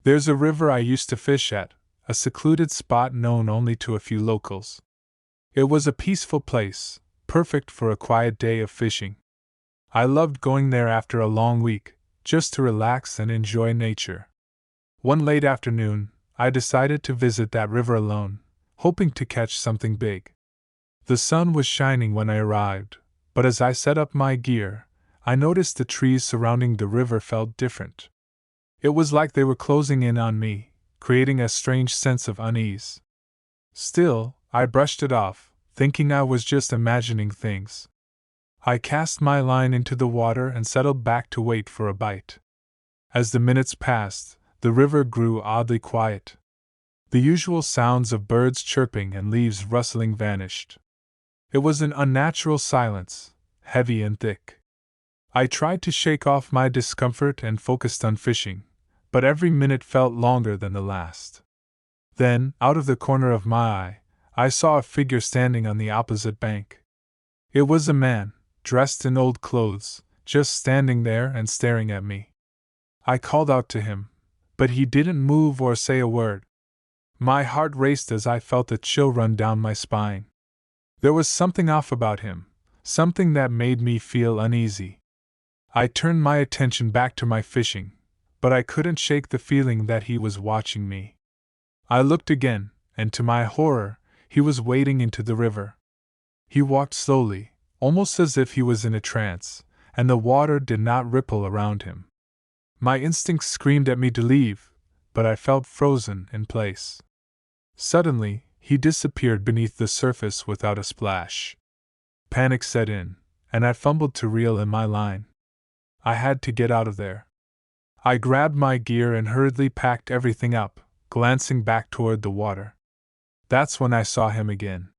There's a river I used to fish at, a secluded spot known only to a few locals. It was a peaceful place, perfect for a quiet day of fishing. I loved going there after a long week, just to relax and enjoy nature. One late afternoon, I decided to visit that river alone, hoping to catch something big. The sun was shining when I arrived, but as I set up my gear, I noticed the trees surrounding the river felt different. It was like they were closing in on me, creating a strange sense of unease. Still, I brushed it off, thinking I was just imagining things. I cast my line into the water and settled back to wait for a bite. As the minutes passed, the river grew oddly quiet. The usual sounds of birds chirping and leaves rustling vanished. It was an unnatural silence, heavy and thick. I tried to shake off my discomfort and focused on fishing, but every minute felt longer than the last. Then, out of the corner of my eye, I saw a figure standing on the opposite bank. It was a man, dressed in old clothes, just standing there and staring at me. I called out to him, but he didn't move or say a word. My heart raced as I felt a chill run down my spine. There was something off about him, something that made me feel uneasy. I turned my attention back to my fishing, but I couldn't shake the feeling that he was watching me. I looked again, and to my horror, he was wading into the river. He walked slowly, almost as if he was in a trance, and the water did not ripple around him. My instincts screamed at me to leave, but I felt frozen in place. Suddenly, he disappeared beneath the surface without a splash. Panic set in, and I fumbled to reel in my line. I had to get out of there. I grabbed my gear and hurriedly packed everything up, glancing back toward the water. That's when I saw him again.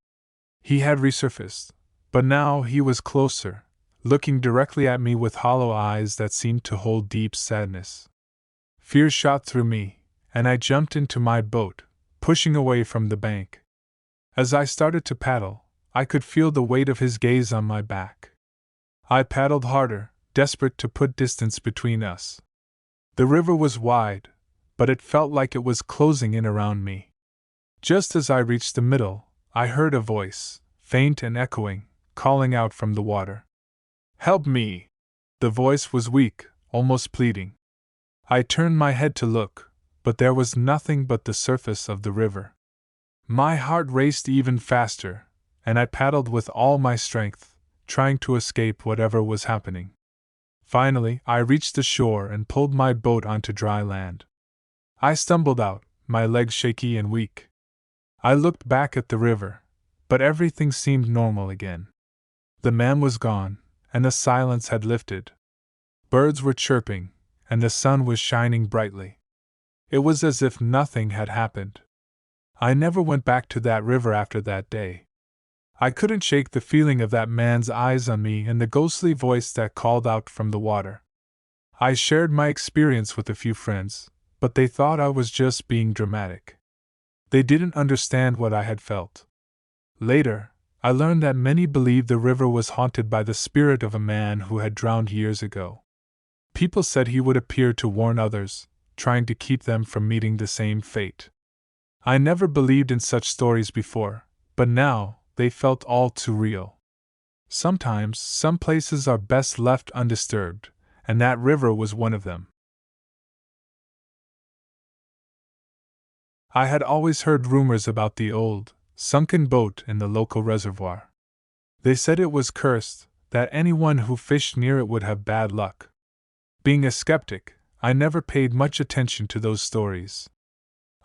He had resurfaced, but now he was closer, looking directly at me with hollow eyes that seemed to hold deep sadness. Fear shot through me, and I jumped into my boat, pushing away from the bank. As I started to paddle, I could feel the weight of his gaze on my back. I paddled harder, desperate to put distance between us. The river was wide, but it felt like it was closing in around me. Just as I reached the middle, I heard a voice, faint and echoing, calling out from the water. "Help me!" The voice was weak, almost pleading. I turned my head to look, but there was nothing but the surface of the river. My heart raced even faster, and I paddled with all my strength, trying to escape whatever was happening. Finally, I reached the shore and pulled my boat onto dry land. I stumbled out, my legs shaky and weak. I looked back at the river, but everything seemed normal again. The man was gone, and the silence had lifted. Birds were chirping, and the sun was shining brightly. It was as if nothing had happened. I never went back to that river after that day. I couldn't shake the feeling of that man's eyes on me and the ghostly voice that called out from the water. I shared my experience with a few friends, but they thought I was just being dramatic. They didn't understand what I had felt. Later, I learned that many believed the river was haunted by the spirit of a man who had drowned years ago. People said he would appear to warn others, trying to keep them from meeting the same fate. I never believed in such stories before, but now they felt all too real. Sometimes, some places are best left undisturbed, and that river was one of them. I had always heard rumors about the old, sunken boat in the local reservoir. They said it was cursed, that anyone who fished near it would have bad luck. Being a skeptic, I never paid much attention to those stories.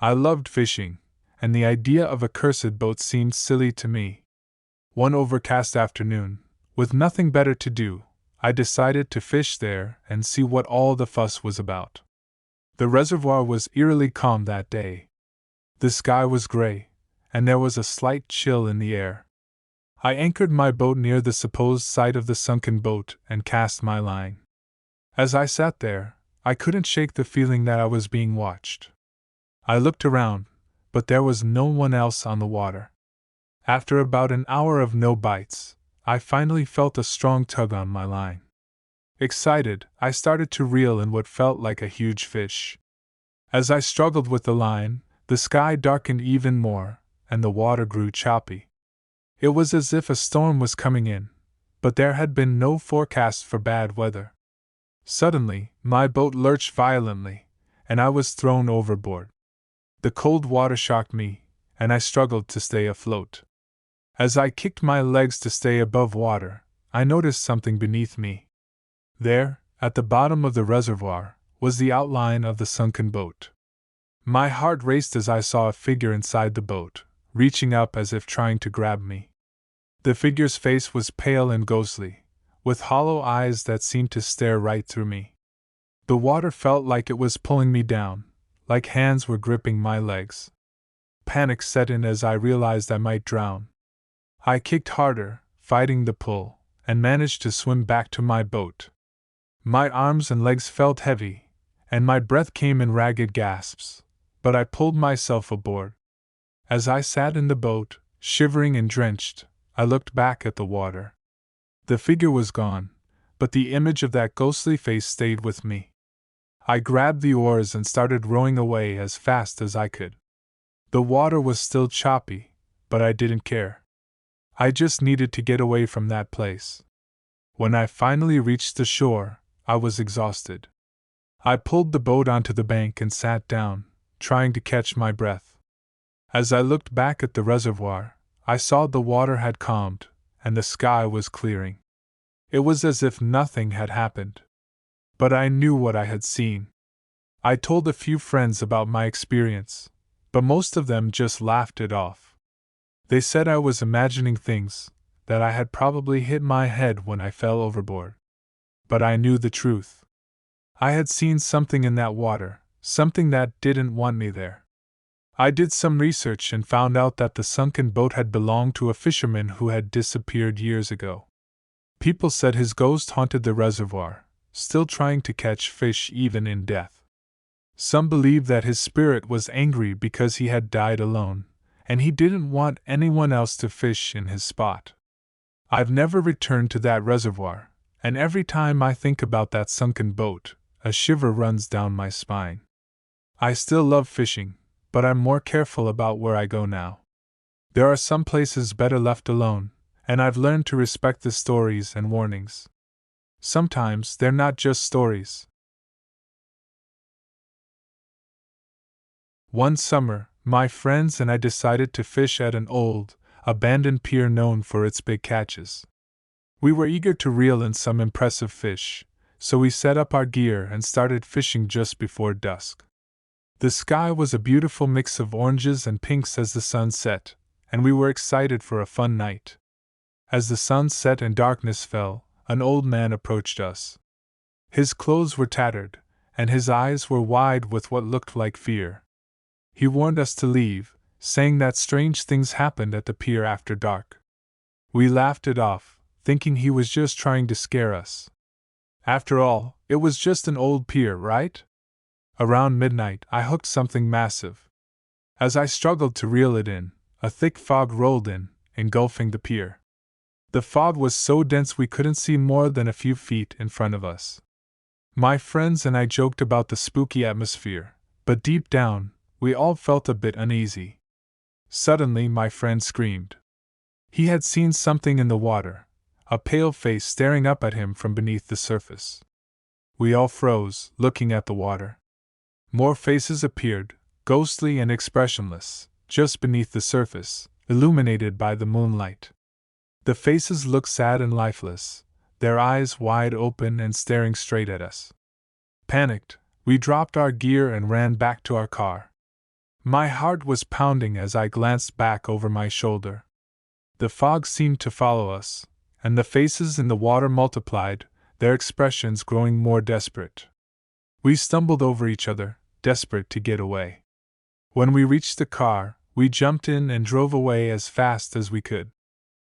I loved fishing, and the idea of a cursed boat seemed silly to me. One overcast afternoon, with nothing better to do, I decided to fish there and see what all the fuss was about. The reservoir was eerily calm that day. The sky was gray, and there was a slight chill in the air. I anchored my boat near the supposed site of the sunken boat and cast my line. As I sat there, I couldn't shake the feeling that I was being watched. I looked around, but there was no one else on the water. After about an hour of no bites, I finally felt a strong tug on my line. Excited, I started to reel in what felt like a huge fish. As I struggled with the line, the sky darkened even more, and the water grew choppy. It was as if a storm was coming in, but there had been no forecast for bad weather. Suddenly, my boat lurched violently, and I was thrown overboard. The cold water shocked me, and I struggled to stay afloat. As I kicked my legs to stay above water, I noticed something beneath me. There, at the bottom of the reservoir, was the outline of the sunken boat. My heart raced as I saw a figure inside the boat, reaching up as if trying to grab me. The figure's face was pale and ghostly, with hollow eyes that seemed to stare right through me. The water felt like it was pulling me down, like hands were gripping my legs. Panic set in as I realized I might drown. I kicked harder, fighting the pull, and managed to swim back to my boat. My arms and legs felt heavy, and my breath came in ragged gasps, but I pulled myself aboard. As I sat in the boat, shivering and drenched, I looked back at the water. The figure was gone, but the image of that ghostly face stayed with me. I grabbed the oars and started rowing away as fast as I could. The water was still choppy, but I didn't care. I just needed to get away from that place. When I finally reached the shore, I was exhausted. I pulled the boat onto the bank and sat down, trying to catch my breath. As I looked back at the reservoir, I saw the water had calmed, and the sky was clearing. It was as if nothing had happened. But I knew what I had seen. I told a few friends about my experience, but most of them just laughed it off. They said I was imagining things, that I had probably hit my head when I fell overboard. But I knew the truth. I had seen something in that water, something that didn't want me there. I did some research and found out that the sunken boat had belonged to a fisherman who had disappeared years ago. People said his ghost haunted the reservoir, still trying to catch fish even in death. Some believed that his spirit was angry because he had died alone, and he didn't want anyone else to fish in his spot. I've never returned to that reservoir, and every time I think about that sunken boat, a shiver runs down my spine. I still love fishing, but I'm more careful about where I go now. There are some places better left alone, and I've learned to respect the stories and warnings. Sometimes they're not just stories. One summer, my friends and I decided to fish at an old, abandoned pier known for its big catches. We were eager to reel in some impressive fish, so we set up our gear and started fishing just before dusk. The sky was a beautiful mix of oranges and pinks as the sun set, and we were excited for a fun night. As the sun set and darkness fell, an old man approached us. His clothes were tattered, and his eyes were wide with what looked like fear. He warned us to leave, saying that strange things happened at the pier after dark. We laughed it off, thinking he was just trying to scare us. After all, it was just an old pier, right? Around midnight, I hooked something massive. As I struggled to reel it in, a thick fog rolled in, engulfing the pier. The fog was so dense we couldn't see more than a few feet in front of us. My friends and I joked about the spooky atmosphere, but deep down, we all felt a bit uneasy. Suddenly, my friend screamed. He had seen something in the water, a pale face staring up at him from beneath the surface. We all froze, looking at the water. More faces appeared, ghostly and expressionless, just beneath the surface, illuminated by the moonlight. The faces looked sad and lifeless, their eyes wide open and staring straight at us. Panicked, we dropped our gear and ran back to our car. My heart was pounding as I glanced back over my shoulder. The fog seemed to follow us, and the faces in the water multiplied, their expressions growing more desperate. We stumbled over each other, desperate to get away. When we reached the car, we jumped in and drove away as fast as we could.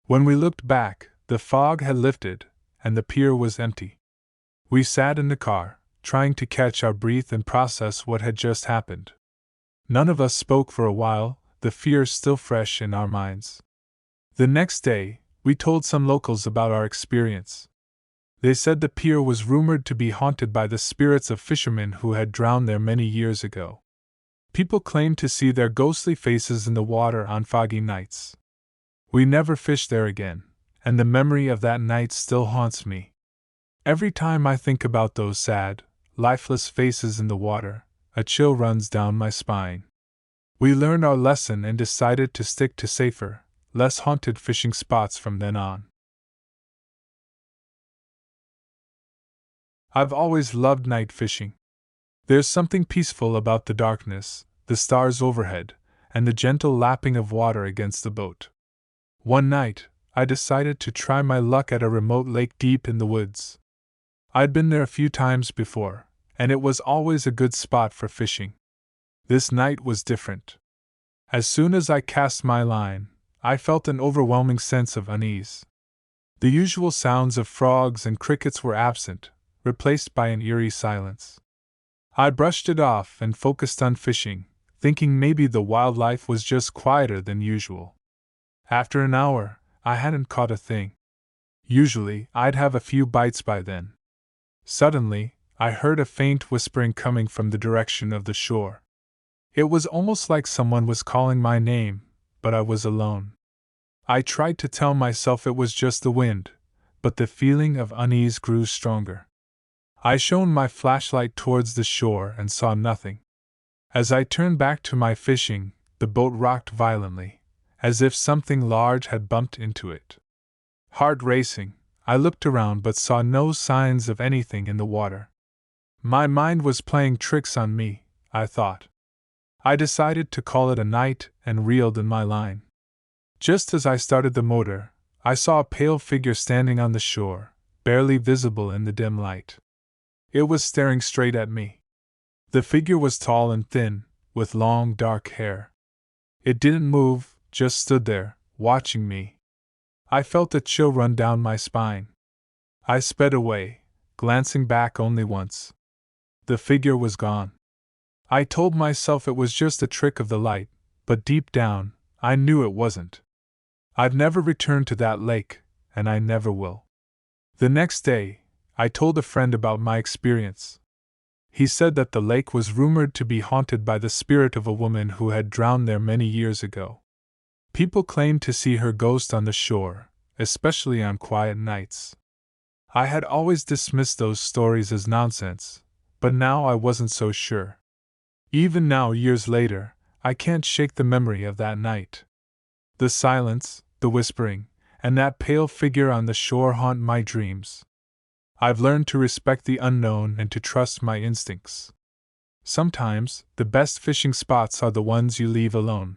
When we looked back, the fog had lifted, and the pier was empty. We sat in the car, trying to catch our breath and process what had just happened. None of us spoke for a while, the fear still fresh in our minds. The next day, we told some locals about our experience. They said the pier was rumored to be haunted by the spirits of fishermen who had drowned there many years ago. People claim to see their ghostly faces in the water on foggy nights. We never fished there again, and the memory of that night still haunts me. Every time I think about those sad, lifeless faces in the water, a chill runs down my spine. We learned our lesson and decided to stick to safer, less haunted fishing spots from then on. I've always loved night fishing. There's something peaceful about the darkness, the stars overhead, and the gentle lapping of water against the boat. One night, I decided to try my luck at a remote lake deep in the woods. I'd been there a few times before, and it was always a good spot for fishing. This night was different. As soon as I cast my line, I felt an overwhelming sense of unease. The usual sounds of frogs and crickets were absent, replaced by an eerie silence. I brushed it off and focused on fishing, thinking maybe the wildlife was just quieter than usual. After an hour, I hadn't caught a thing. Usually, I'd have a few bites by then. Suddenly, I heard a faint whispering coming from the direction of the shore. It was almost like someone was calling my name, but I was alone. I tried to tell myself it was just the wind, but the feeling of unease grew stronger. I shone my flashlight towards the shore and saw nothing. As I turned back to my fishing, the boat rocked violently, as if something large had bumped into it. Heart racing, I looked around but saw no signs of anything in the water. My mind was playing tricks on me, I thought. I decided to call it a night and reeled in my line. Just as I started the motor, I saw a pale figure standing on the shore, barely visible in the dim light. It was staring straight at me. The figure was tall and thin, with long dark hair. It didn't move, just stood there, watching me. I felt a chill run down my spine. I sped away, glancing back only once. The figure was gone. I told myself it was just a trick of the light, but deep down, I knew it wasn't. I've never returned to that lake, and I never will. The next day, I told a friend about my experience. He said that the lake was rumored to be haunted by the spirit of a woman who had drowned there many years ago. People claimed to see her ghost on the shore, especially on quiet nights. I had always dismissed those stories as nonsense, but now I wasn't so sure. Even now, years later, I can't shake the memory of that night. The silence, the whispering, and that pale figure on the shore haunt my dreams. I've learned to respect the unknown and to trust my instincts. Sometimes, the best fishing spots are the ones you leave alone.